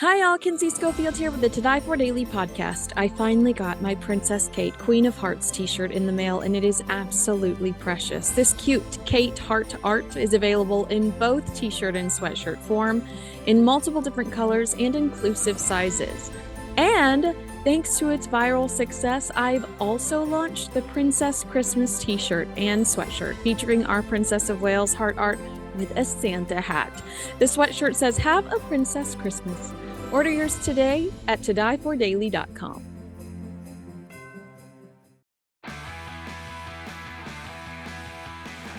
Hi all, Kinsey Schofield here with the To Die For Daily podcast. I finally got my Princess Kate Queen of Hearts t-shirt in the mail and it is absolutely precious. This cute Kate heart art is available in both t-shirt and sweatshirt form, in multiple different colors and inclusive sizes. And thanks to its viral success, I've also launched the Princess Christmas t-shirt and sweatshirt featuring our Princess of Wales heart art with a Santa hat. The sweatshirt says, "Have a Princess Christmas." Order yours today at todiefordaily.com.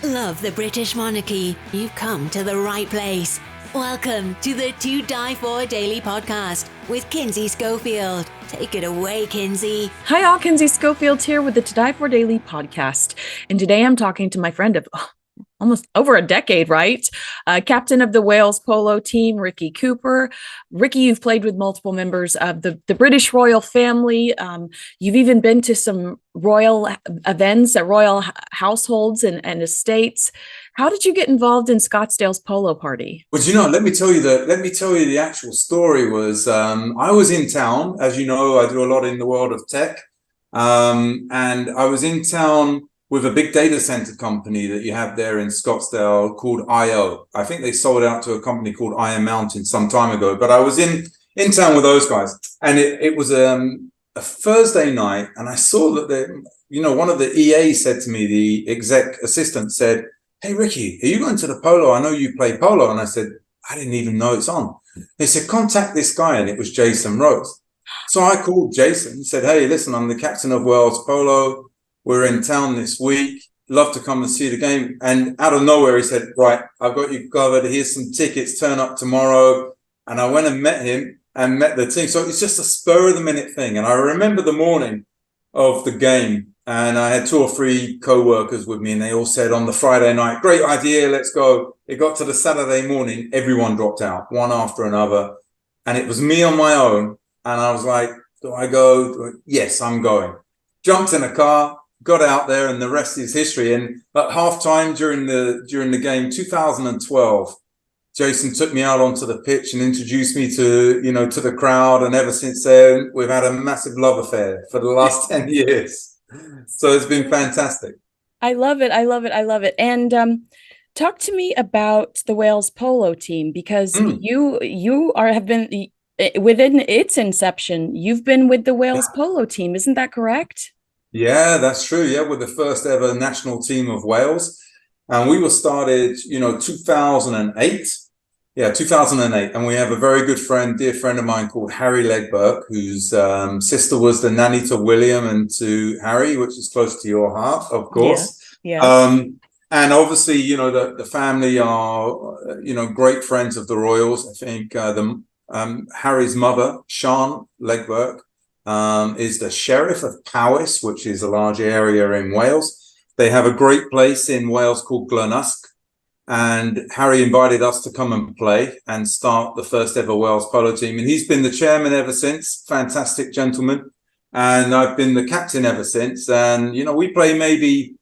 Love the British monarchy? You've come to the right place. Welcome to the To Die For Daily podcast with Kinsey Schofield. Take it away, Kinsey. Hi all, Kinsey Schofield here with the To Die For Daily podcast. And today I'm talking to my friend of almost over a decade, right? Captain of the Wales Polo Team, Ricky Cooper. Ricky, you've played with multiple members of the British royal family. You've even been to some royal events at royal households and estates. How did you get involved in Scottsdale's polo party? Well, let me tell you the actual story was, I was in town. As you know, I do a lot in the world of tech. And I was in town with a big data center company that you have there in Scottsdale called IO. I think they sold out to a company called Iron Mountain some time ago, but I was in town with those guys, and it was a Thursday night, and I saw that one of the EA said to me, the exec assistant said, "Hey Ricky, are you going to the polo? I know you play polo." And I said, "I didn't even know it's on." They said, "Contact this guy," and it was Jason Rose. So I called Jason and said, "Hey, listen, I'm the captain of Wales Polo. We're in town this week. Love to come and see the game." And out of nowhere, he said, "Right, I've got you covered. Here's some tickets. Turn up tomorrow." And I went and met him and met the team. So it's just a spur of the minute thing. And I remember the morning of the game, and I had 2 or 3 co-workers with me, and they all said on the Friday night, "Great idea, let's go." It got to the Saturday morning, everyone dropped out, one after another. And it was me on my own. And I was like, do I go? Yes, I'm going. Jumped in a car, got out there, and the rest is history. And at halftime during the game 2012, Jason took me out onto the pitch and introduced me to the crowd, and ever since then we've had a massive love affair for the last 10 years. So it's been fantastic. I love it. And talk to me about the Wales Polo Team, because you have been within its inception. You've been with the Wales Polo Team, isn't that correct? Yeah, that's true. Yeah, we're the first ever national team of Wales. And we were started, 2008. Yeah, 2008. And we have a very good dear friend of mine called Harry Legberg, whose sister was the nanny to William and to Harry, which is close to your heart, of course. Yeah. And obviously, the family are, great friends of the royals. I think Harry's mother, Sian Legberg, is the Sheriff of Powys, which is a large area in Wales. They have a great place in Wales called Glenusk, and Harry invited us to come and play and start the first ever Wales Polo Team. And he's been the chairman ever since. Fantastic gentleman. And I've been the captain ever since. And, we play maybe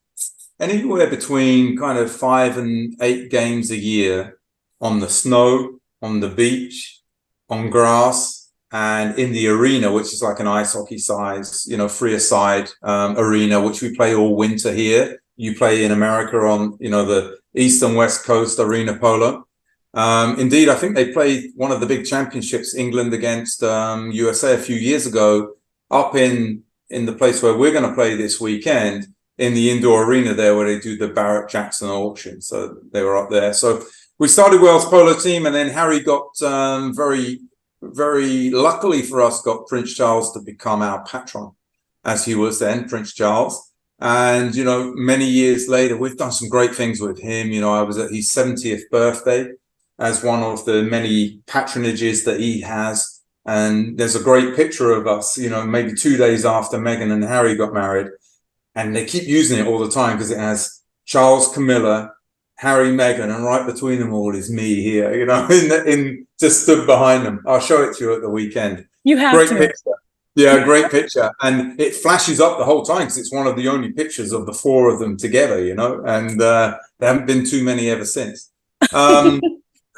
anywhere between kind of 5 and 8 games a year on the snow, on the beach, on grass, and in the arena, which is like an ice hockey size, free-a-side arena, which we play all winter here. You play in America on, the East and West Coast arena polo. Indeed, I think they played one of the big championships, England against USA a few years ago, up in the place where we're going to play this weekend, in the indoor arena there where they do the Barrett-Jackson auction. So they were up there. So we started Wales Polo Team, and then Harry got very luckily for us, got Prince Charles to become our patron, as he was then, Prince Charles. And, many years later, we've done some great things with him. I was at his 70th birthday as one of the many patronages that he has. And there's a great picture of us, maybe 2 days after Meghan and Harry got married. And they keep using it all the time because it has Charles, Camilla, Harry, Meghan, and right between them all is me here, in just stood behind them. I'll show it to you at the weekend. You have great to. Picture. Yeah, great picture. And it flashes up the whole time because it's one of the only pictures of the 4 of them together, and there haven't been too many ever since.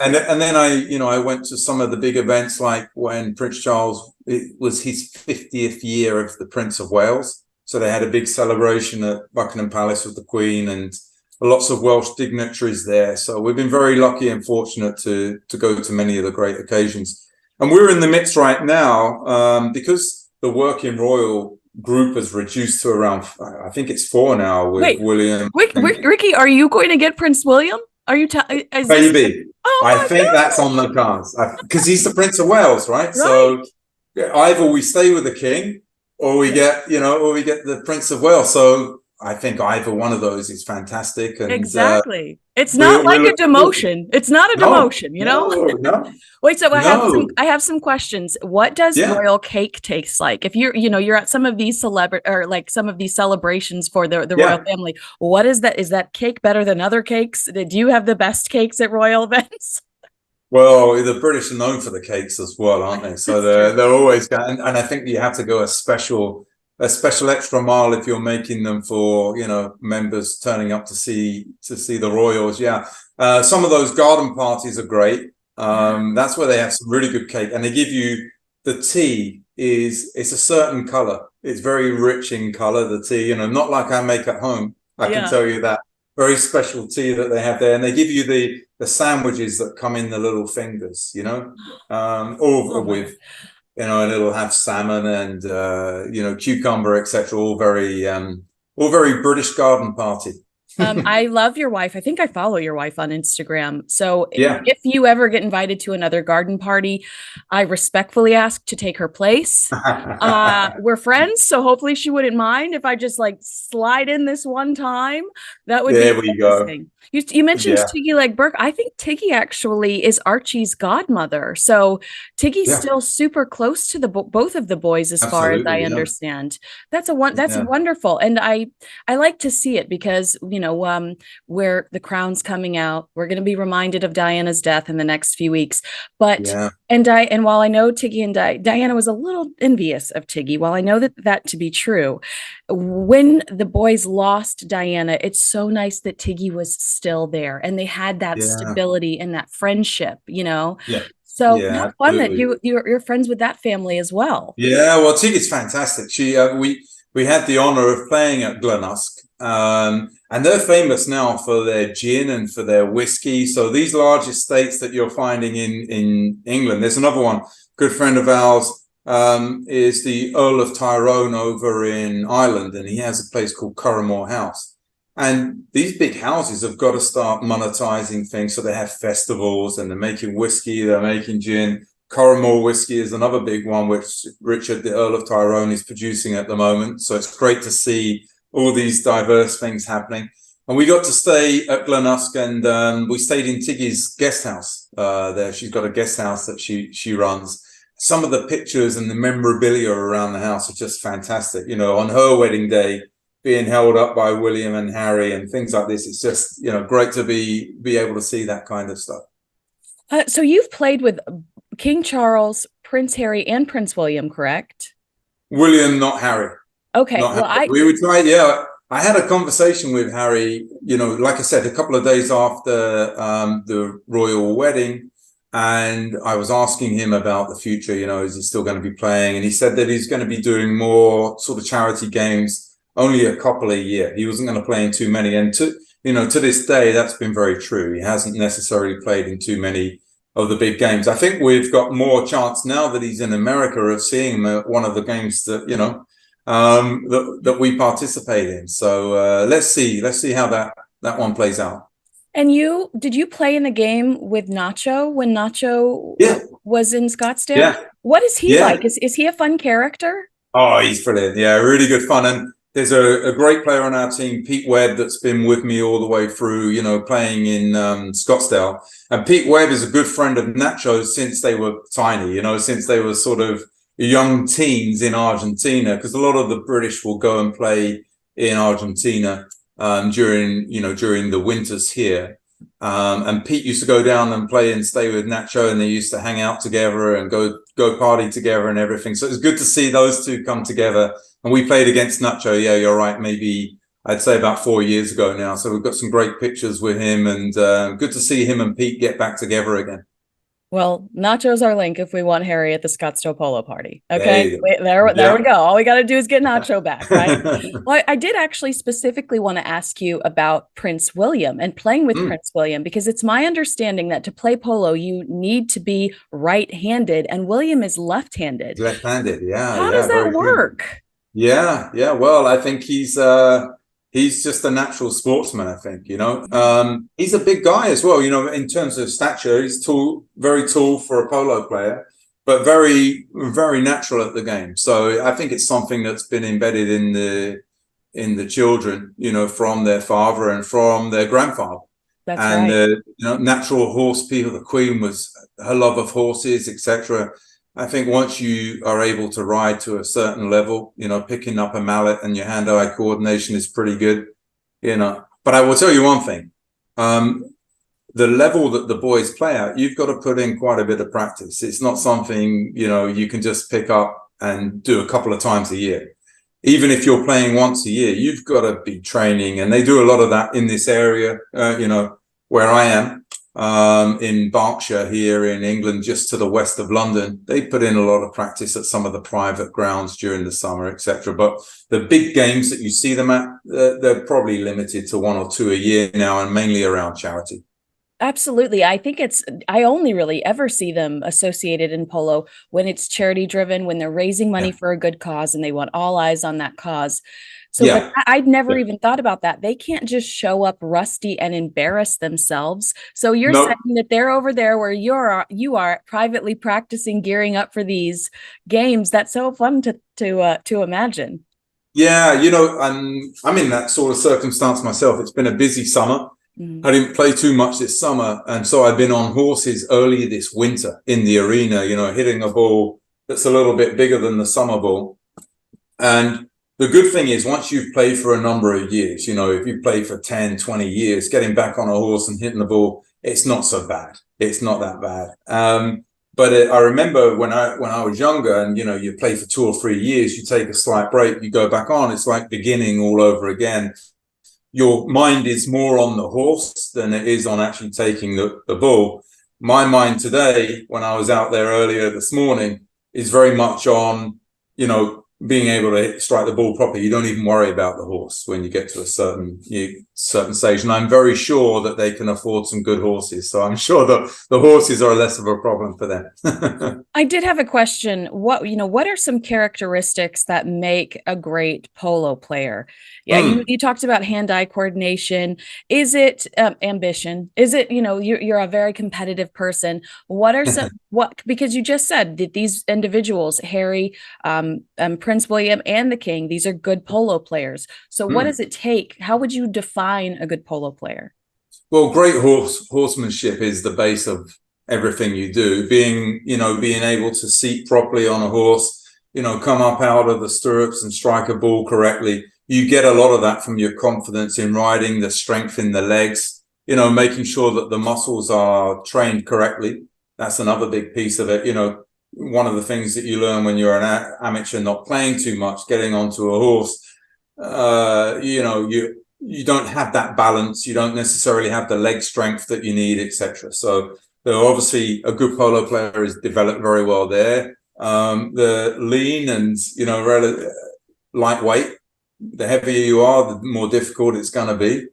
And then I went to some of the big events, like when Prince Charles, it was his 50th year of the Prince of Wales. So they had a big celebration at Buckingham Palace with the Queen and lots of Welsh dignitaries there. So we've been very lucky and fortunate to go to many of the great occasions. And we're in the midst right now, because the working royal group has reduced to around, I think it's 4 now with William. Ricky, are you going to get Prince William? Are you? Maybe. Oh, I think that's on the cards because he's the Prince of Wales, right? So either we stay with the king, or we get the Prince of Wales. So I think either one of those is fantastic. And exactly. It's not like a demotion. It's not a demotion, you know? No. Wait, so I have some questions. What does royal cake taste like? If you're at some of these some of these celebrations for the royal family, what is that? Is that cake better than other cakes? Do you have the best cakes at royal events? Well, the British are known for the cakes as well, aren't they? So they're always, and I think you have to go a special extra mile if you're making them for, members turning up to see the royals. Some of those garden parties are great. That's where they have some really good cake, and they give you the tea it's a certain color. It's very rich in color, the tea, not like I make at home. I can tell you that. Very special tea that they have there, and they give you the sandwiches that come in the little fingers, with, and it'll have salmon and cucumber, etc. All very British garden party. I love your wife. I think I follow your wife on Instagram. So if you ever get invited to another garden party, I respectfully ask to take her place. We're friends, so hopefully she wouldn't mind if I just slide in this one time. That would be interesting. You mentioned Tiggy Legg-Burke. I think Tiggy actually is Archie's godmother. So Tiggy's still super close to both of the boys, as far as I understand. That's wonderful, and I like to see it because where the crown's coming out, we're going to be reminded of Diana's death in the next few weeks. But and while I know Tiggy and Diana was a little envious of Tiggy, while I know that to be true, when the boys lost Diana, it's so nice that Tiggy was still there and they had that stability and that friendship, So how fun that you're friends with that family as well. Yeah, well, Tiggy's fantastic. She we had the honor of playing at Glenusk, and they're famous now for their gin and for their whiskey. So these large estates that you're finding in England, there's another one. Good friend of ours is the Earl of Tyrone over in Ireland, and he has a place called Curramore House. And these big houses have got to start monetizing things. So they have festivals and they're making whiskey, they're making gin. Curramore whiskey is another big one, which Richard, the Earl of Tyrone, is producing at the moment. So it's great to see all these diverse things happening. And we got to stay at Glenusk, and we stayed in Tiggy's guest house there. She's got a guest house that she runs. Some of the pictures and the memorabilia around the house are just fantastic. On her wedding day, being held up by William and Harry and things like this. It's just, great to be able to see that kind of stuff. So you've played with King Charles, Prince Harry, and Prince William, correct? William, not Harry. Okay. Not Harry. We would try. Yeah, I had a conversation with Harry. Like I said, a couple of days after the royal wedding, and I was asking him about the future. Is he still going to be playing? And he said that he's going to be doing more sort of charity games. Only a couple a year. He wasn't going to play in too many. And to this day, that's been very true. He hasn't necessarily played in too many of the big games. I think we've got more chance now that he's in America of seeing him at one of the games that, that we participate in. So let's see how that one plays out. And did you play in a game with Nacho when Nacho was in Scottsdale? Yeah. What is he like? Is he a fun character? Oh, he's brilliant. Yeah, really good fun. And there's a great player on our team, Pete Webb, that's been with me all the way through, playing in Scottsdale. And Pete Webb is a good friend of Nacho's since they were tiny, since they were sort of young teens in Argentina, because a lot of the British will go and play in Argentina during the winters here. And Pete used to go down and play and stay with Nacho, and they used to hang out together and go party together and everything. So it's good to see those two come together. And we played against Nacho. Yeah, you're right. Maybe I'd say about 4 years ago now. So we've got some great pictures with him, and good to see him and Pete get back together again. Well, Nacho's our link if we want Harry at the Scottsdale Polo Party. Okay, There there we go. All we got to do is get Nacho back, right? Well, I did actually specifically want to ask you about Prince William and playing with Prince William, because it's my understanding that to play polo, you need to be right-handed, and William is left-handed. Left-handed, yeah. How does that work? Yeah. Well, I think he's just a natural sportsman, I think, he's a big guy as well, in terms of stature. He's tall, very tall for a polo player, but very, very natural at the game. So I think it's something that's been embedded in the children, from their father and from their grandfather. That's right. Natural horse people. The Queen was her love of horses, etc. I think once you are able to ride to a certain level, picking up a mallet and your hand-eye coordination is pretty good, But I will tell you one thing, the level that the boys play at, you've got to put in quite a bit of practice. It's not something, you can just pick up and do a couple of times a year. Even if you're playing once a year, you've got to be training. And they do a lot of that in this area, where I am. In Berkshire here in England, just to the west of London. They put in a lot of practice at some of the private grounds during the summer, etc. But the big games that you see them at, they're probably limited to 1 or 2 a year now, and mainly around charity. Absolutely. I think I only really ever see them associated in polo when it's charity driven, when they're raising money for a good cause and they want all eyes on that cause. So I'd never even thought about that. They can't just show up rusty and embarrass themselves. So you're saying that they're over there where you are privately practicing, gearing up for these games. That's so fun to imagine. Yeah, I'm in that sort of circumstance myself. It's been a busy summer. I didn't play too much this summer, and so I've been on horses early this winter in the arena, hitting a ball that's a little bit bigger than the summer ball. And the good thing is, once you've played for a number of years, if you play for 10, 20 years, getting back on a horse and hitting the ball, it's not so bad. It's not that bad. But I remember when I was younger, and, you play for 2 or 3 years, you take a slight break, you go back on, it's like beginning all over again. Your mind is more on the horse than it is on actually taking the ball. My mind today, when I was out there earlier this morning, is very much on, being able to strike the ball properly. You don't even worry about the horse when you get to a certain stage. And I'm very sure that they can afford some good horses. So I'm sure that the horses are less of a problem for them. I did have a question. What are some characteristics that make a great polo player? Yeah, you talked about hand-eye coordination. Is it ambition? Is it, you're a very competitive person? What are some, because you just said that these individuals, Harry, Prince William and the King, these are good polo players. So what does it take? How would you define a good polo player? Well, great horsemanship is the base of everything you do. Being able to seat properly on a horse, come up out of the stirrups and strike a ball correctly. You get a lot of that from your confidence in riding, the strength in the legs, making sure that the muscles are trained correctly. That's another big piece of it. One of the things that you learn when you're an amateur, not playing too much, getting onto a horse, you don't have that balance. You don't necessarily have the leg strength that you need, etc. So obviously a good polo player is developed very well there. The lean and, lightweight, the heavier you are, the more difficult it's going to be.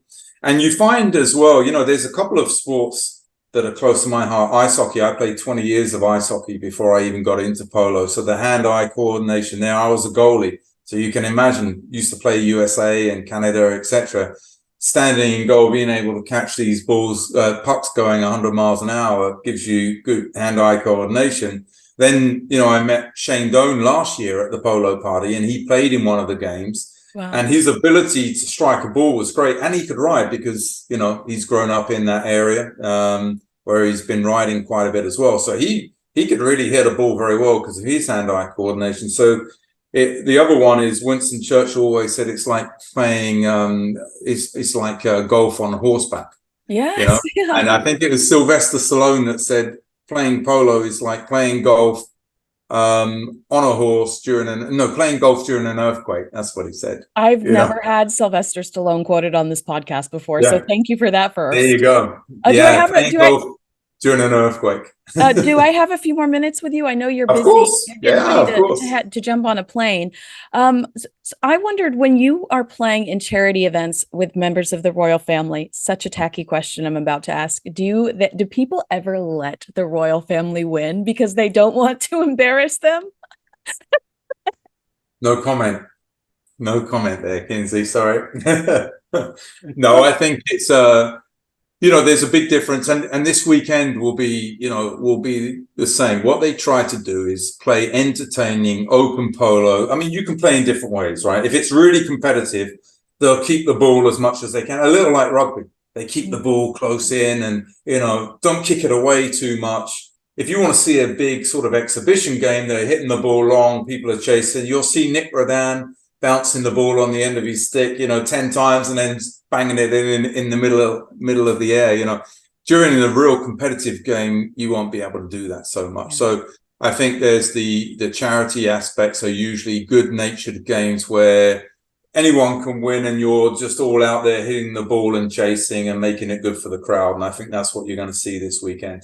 And you find as well, there's a couple of sports that are close to my heart. Ice hockey, I played 20 years of ice hockey before I even got into polo. So the hand-eye coordination there, I was a goalie. So you can imagine, used to play USA and Canada, etc. Standing in goal, being able to catch these balls, pucks going 100 miles an hour gives you good hand-eye coordination. Then, I met Shane Doan last year at the Polo Party, and he played in one of the games. Wow. And his ability to strike a ball was great. And he could ride because, he's grown up in that area where he's been riding quite a bit as well. So he could really hit a ball very well because of his hand-eye coordination. So the other one is Winston Churchill always said it's like playing, it's like golf on horseback. Yes. And I think it was Sylvester Stallone that said playing polo is like playing golf on a horse playing golf during an earthquake. That's what he said. I've never had Sylvester Stallone quoted on this podcast before, so thank you for that There first. you go. Playing golf during an earthquake. Do I have a few more minutes with you? I know you're busy. Of course. You're getting ready to jump on a plane. So I wondered, when you are playing in charity events with members of the royal family, such a tacky question I'm about to ask, do people ever let the royal family win because they don't want to embarrass them? No comment. No comment there, Kinsey. Sorry. No, I think it's there's a big difference, and this weekend will be the same. What they try to do is play entertaining open polo. I mean, you can play in different ways, right? If it's really competitive, they'll keep the ball as much as they can, a little like rugby. They keep the ball close in and, don't kick it away too much. If you want to see a big sort of exhibition game, they're hitting the ball long, people are chasing. You'll see Nick Rodan bouncing the ball on the end of his stick, 10 times and then banging it in the middle of the air. During a real competitive game, you won't be able to do that so much. Yeah. So I think there's the charity aspects are usually good-natured games where anyone can win and you're just all out there hitting the ball and chasing and making it good for the crowd. And I think that's what you're going to see this weekend.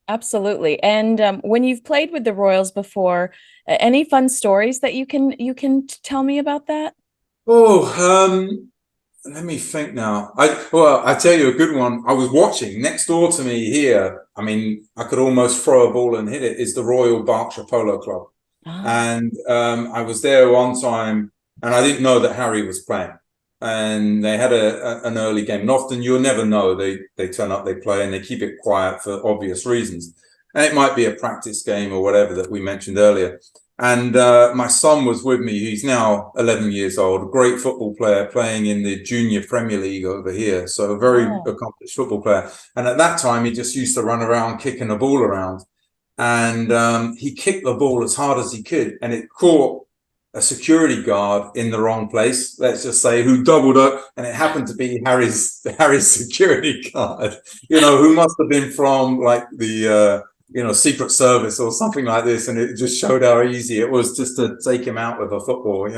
Absolutely. And when you've played with the Royals before, any fun stories that you can tell me about that? Let me think now. I tell you a good one. I was watching next door to me here. I mean, I could almost throw a ball and hit it. Is the Royal Berkshire Polo Club, and I was there one time, and I didn't know that Harry was playing. And they had an early game, and often you'll never know. They turn up, they play, and they keep it quiet for obvious reasons. And it might be a practice game or whatever that we mentioned earlier. And my son was with me. He's now 11 years old, a great football player playing in the Junior Premier League over here. So a very accomplished football player. And at that time, he just used to run around kicking the ball around. And he kicked the ball as hard as he could, and it caught a security guard in the wrong place, let's just say, who doubled up, and it happened to be Harry's security guard, who must have been from like the Secret Service or something like this, and it just showed how easy it was just to take him out with a football.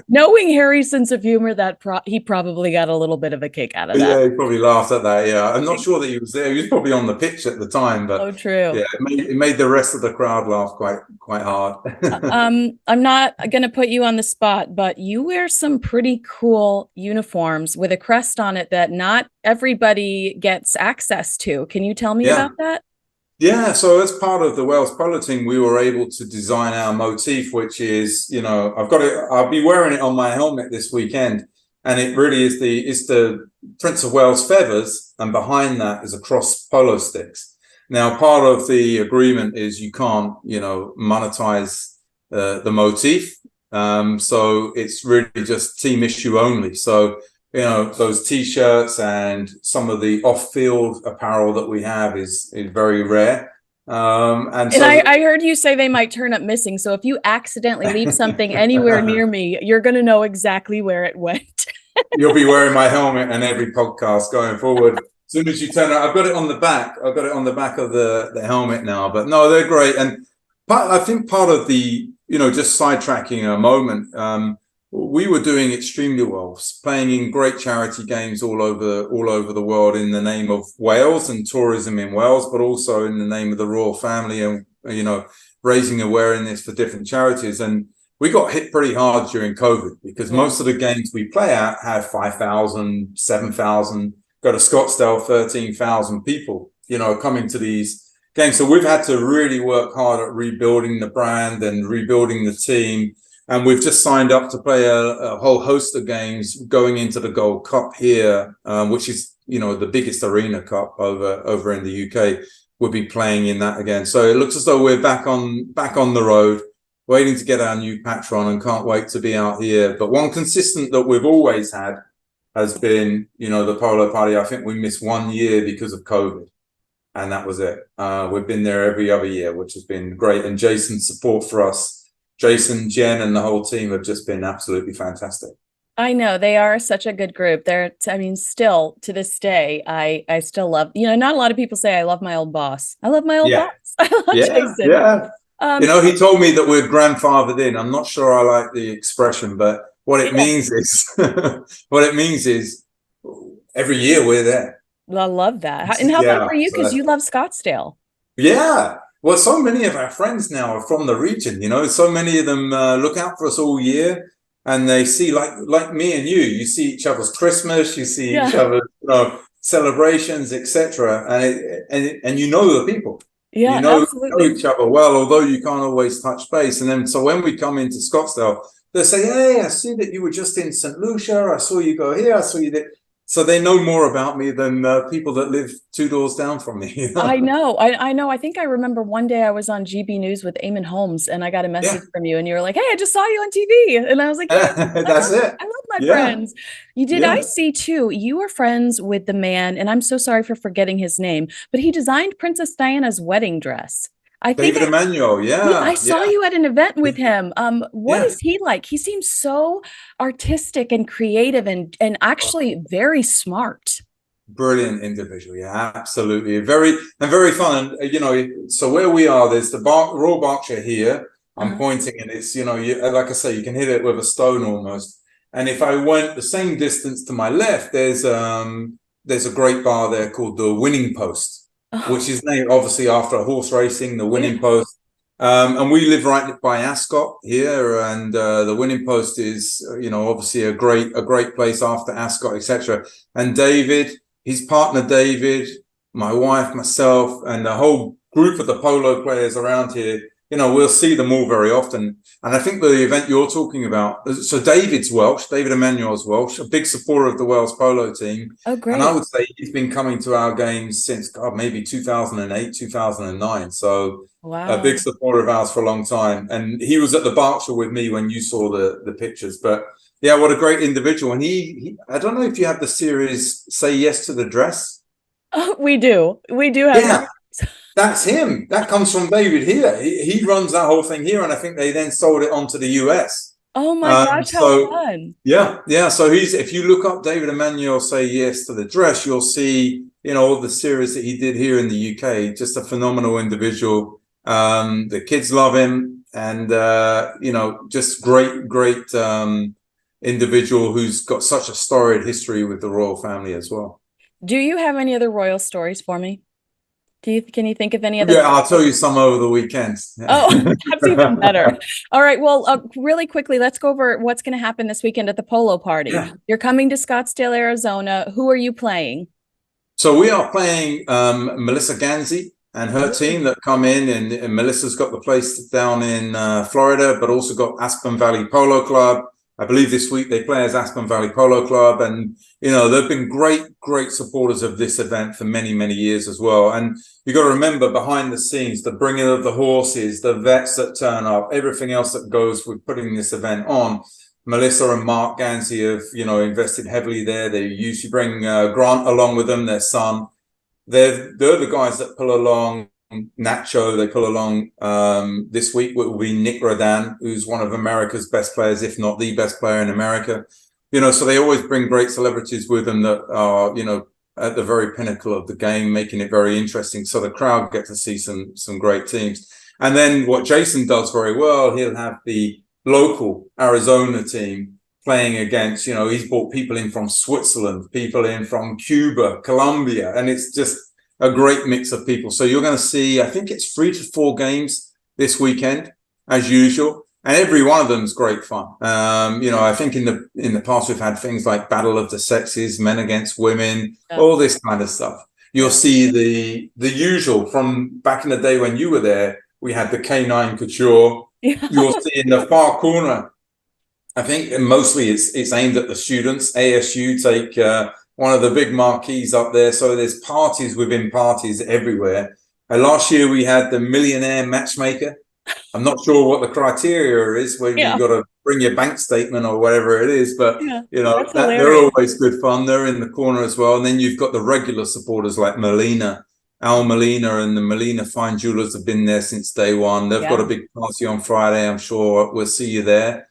Knowing Harry's sense of humor, he probably got a little bit of a kick out of that. Yeah, he probably laughed at that. Yeah, I'm not sure that he was there. He was probably on the pitch at the time, but true. Yeah, it made the rest of the crowd laugh quite hard. I'm not going to put you on the spot, but you wear some pretty cool uniforms with a crest on it that not everybody gets access to. Can you tell me about that? Yeah, so as part of the Wales Polo Team, we were able to design our motif, which is, I'll be wearing it on my helmet this weekend. And it really is the Prince of Wales feathers, and behind that is a cross polo sticks. Now, part of the agreement is you can't, monetize the motif. So it's really just team issue only. So those T-shirts and some of the off-field apparel that we have is very rare. And I heard you say they might turn up missing. So if you accidentally leave something anywhere near me, you're going to know exactly where it went. You'll be wearing my helmet in every podcast going forward. As soon as you turn up, I've got it on the back. I've got it on the back of the helmet now. But no, they're great. And I think part of the, just sidetracking a moment, we were doing extremely well, playing in great charity games all over the world in the name of Wales and tourism in Wales, but also in the name of the royal family and, raising awareness for different charities. And we got hit pretty hard during COVID because most of the games we play at have 5,000, 7,000, go to Scottsdale, 13,000 people, coming to these games. So we've had to really work hard at rebuilding the brand and rebuilding the team. And we've just signed up to play a whole host of games going into the Gold Cup here, which is, the biggest arena cup over in the UK. We'll be playing in that again. So it looks as though we're back on the road, waiting to get our new patron, and can't wait to be out here. But one consistent that we've always had has been, the Polo Party. I think we missed 1 year because of COVID, and that was it. We've been there every other year, which has been great. And Jason's support for us, Jason, Jen, and the whole team have just been absolutely fantastic. I know they are such a good group. I mean, still to this day, I still love, not a lot of people say I love my old boss. I love my old Yeah, boss. I love yeah, Jason. yeah. Um, He told me that we're grandfathered in. I'm not sure I like the expression, but what it yeah, means is, what it means is, every year we're there. I love that. And how about Yeah, for you? Because so you love Scottsdale. yeah. Well, so many of our friends now are from the region. So many of them look out for us all year, and they see like me and you. You see each other's Christmas, you see each Yeah. other's celebrations, etc. And you know the people. Yeah, You know absolutely. each other well, although you can't always touch base. And then so when we come into Scottsdale, they say, "Hey, I see that you were just in St. Lucia. I saw you go here. I saw you there." So they know more about me than people that live two doors down from me. I know. I know. I think I remember one day I was on GB News with Eamon Holmes and I got a message Yeah. from you and you were like, "Hey, I just saw you on TV." And I was like, "Yeah, That's it. I love my Yeah. friends." You did I Yeah. see too, you were friends with the man, and I'm so sorry for forgetting his name, but he designed Princess Diana's wedding dress. I think David Emmanuel. I Yeah. saw Yeah. you at an event with him. What Yeah. is he like? He seems so artistic and creative and actually very smart. Brilliant individual. Yeah, absolutely. Very fun. And so where we are, there's the Royal Berkshire here. I'm Uh, pointing, and it's, like I say, you can hit it with a stone almost. And if I went the same distance to my left, there's a great bar there called the Winning Post, oh, which is named obviously after horse racing, the yeah. Winning Post. And we live right by Ascot here, and the Winning Post is, obviously a great place after Ascot, etc. And David, his partner David, my wife, myself, and the whole group of the polo players around here, we'll see them all very often. And I think the event you're talking about, so David's Welsh, David Emmanuel's Welsh, a big supporter of the Wales Polo Team. Oh, And I great. would say he's been coming to our games since, God, maybe 2008, 2009. So a big Wow. supporter of ours for a long time. And he was at the Berkshire with me when you saw the pictures. But yeah, what a great individual. And he I don't know if you have the series Say Yes to the Dress. Oh, we do. We do have Yeah, that's him. That comes from David here. He runs that whole thing here. And I think they then sold it on to the US. Oh my gosh, how So fun. yeah. So if you look up David Emmanuel Say Yes to the Dress, you'll see, all the series that he did here in the UK. Just a phenomenal individual. The kids love him, and just great individual who's got such a storied history with the royal family as well. Do you have any other royal stories for me? Can you think of any other? Yeah, I'll tell you some over the weekend. Oh, that's even better. All right. Well, really quickly, let's go over what's going to happen this weekend at the Polo Party. Yeah. You're coming to Scottsdale, Arizona. Who are you playing? So we are playing Melissa Ganzi and her team that come in, and Melissa's got the place down in Florida, but also got Aspen Valley Polo Club. I believe this week they play as Aspen Valley Polo Club, and they've been great supporters of this event for many years as well. And you got to remember, behind the scenes, the bringing of the horses, the vets that turn up, everything else that goes with putting this event on. Melissa and Mark Ganzi have, invested heavily there. They usually bring Grant along with them, their son. They're the guys that pull along Nacho. They pull along this week will be Nick Rodan, who's one of America's best players, if not the best player in America. So they always bring great celebrities with them that are, at the very pinnacle of the game, making it very interesting. So the crowd get to see some great teams. And then what Jason does very well, he'll have the local Arizona team playing against, he's brought people in from Switzerland, people in from Cuba, Colombia, and it's just a great mix of people. So you're going to see, I think it's 3 to 4 games this weekend, as usual, and every one of them is great fun. I think in the past we've had things like Battle of the Sexes, men against women, all this kind of stuff. You'll see the usual from back in the day when you were there. We had the K9 Couture. Yeah. You'll see in the far corner, I think mostly it's aimed at the students. ASU take one of the big marquees up there. So there's parties within parties everywhere. Last year we had the Millionaire Matchmaker. I'm not sure what the criteria is, whether you've got to bring your bank statement or whatever it is, but they're always good fun. They're in the corner as well. And then you've got the regular supporters like Al Molina and the Molina Fine Jewelers have been there since day one. They've got a big party on Friday. I'm sure we'll see you there.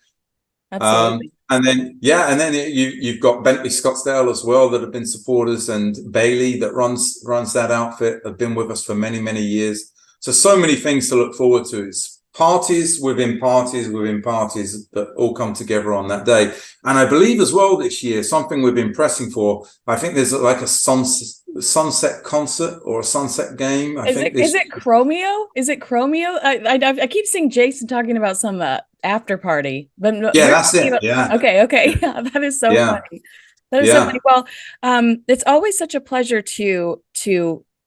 Absolutely. And then, you've got Bentley Scottsdale as well that have been supporters, and Bailey that runs that outfit have been with us for many, many years. So many things to look forward to. It's parties within parties within parties that all come together on that day. And I believe as well this year, something we've been pressing for, I think there's like a sunset concert or a sunset game. Is it Chromeo? Is it Chromeo? I keep seeing Jason talking about some after party, but yeah, that's it. Yeah. Okay. Yeah, that is so funny. That is so funny. Well, it's always such a pleasure to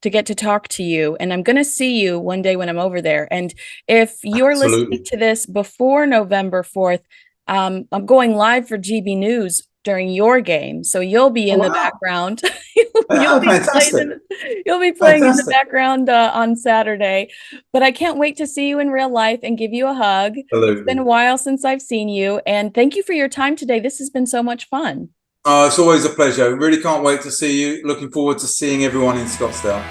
get to talk to you, and I'm going to see you one day when I'm over there. And if you're listening to this before November 4th, I'm going live for GB News during your game, so you'll be in the background. You'll be playing in the background on Saturday. But I can't wait to see you in real life and give you a hug. It's been a while since I've seen you, and thank you for your time today. This has been so much fun. It's always a pleasure. Really can't wait to see you. Looking forward to seeing everyone in Scottsdale.